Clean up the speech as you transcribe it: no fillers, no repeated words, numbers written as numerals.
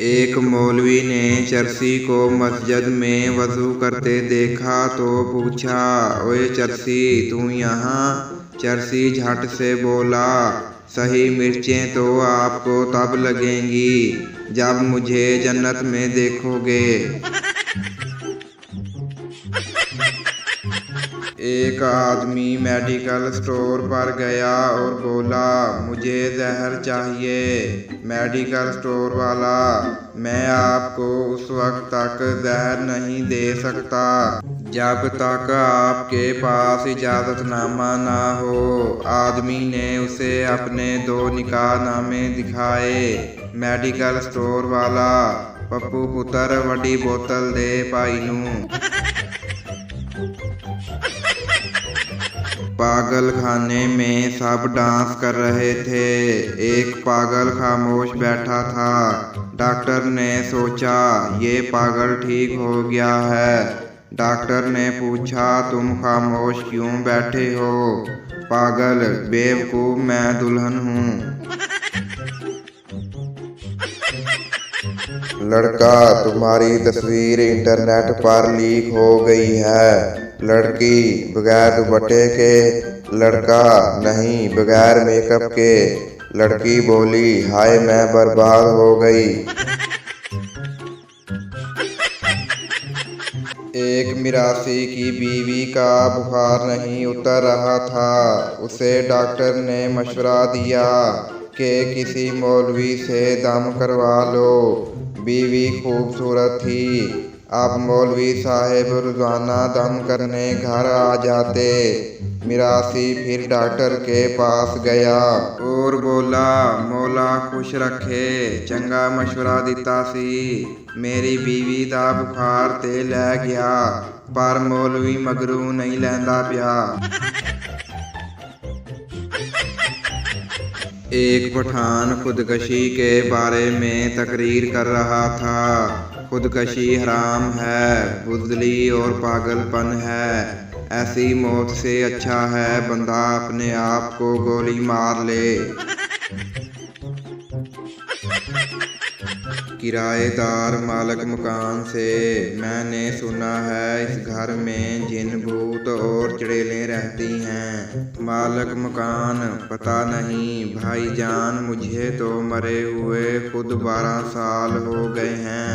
एक मौलवी ने चरसी को मस्जिद में वज़ू करते देखा तो पूछा, ओए चरसी, तू यहाँ? चरसी झट से बोला, सही मिर्चें तो आपको तब लगेंगी जब मुझे जन्नत में देखोगे। एक आदमी मेडिकल स्टोर पर गया और बोला, मुझे जहर चाहिए। मेडिकल स्टोर वाला, मैं आपको उस वक्त तक जहर नहीं दे सकता जब तक आपके पास इजाज़तनामा ना हो। आदमी ने उसे अपने 2 निकाहनामे दिखाए। मेडिकल स्टोर वाला, पप्पू पुत्र वड्डी बोतल दे भाई नूं। पागल खाने में सब डांस कर रहे थे। एक पागल खामोश बैठा था। डॉक्टर ने सोचा, ये पागल ठीक हो गया है। डॉक्टर ने पूछा, तुम खामोश क्यों बैठे हो? पागल, बेवकूफ, मैं दुल्हन हूँ। लड़का, तुम्हारी तस्वीर इंटरनेट पर लीक हो गई है। लड़की, बगैर दुपट्टे के। लड़का, नहीं, बगैर मेकअप के। लड़की बोली, हाय मैं बर्बाद हो गई। एक मिरासी की बीवी का बुखार नहीं उतर रहा था। उसे डॉक्टर ने मशवरा दिया कि किसी मौलवी से दम करवा लो। बीवी खूबसूरत थी। अब मौलवी साहब रोजाना दम करने घर आ जाते। मिरासी फिर डॉक्टर के पास गया और बोला, मौला खुश रखे, चंगा मशवरा दिता सी। मेरी बीवी दा बुखार ते लै गया, पर मौलवी मगरू नहीं लैंदा पिया। एक पठान खुदकशी के बारे में तकरीर कर रहा था। खुदकशी हराम है, बुज़दिली और पागलपन है। ऐसी मौत से अच्छा है बंदा अपने आप को गोली मार ले। किराएदार मालिक मकान से, मैंने सुना है इस घर में जिन भूत और चुड़ैलें रहती हैं। मालिक मकान, पता नहीं भाईजान, मुझे तो मरे हुए खुद 12 साल हो गए हैं।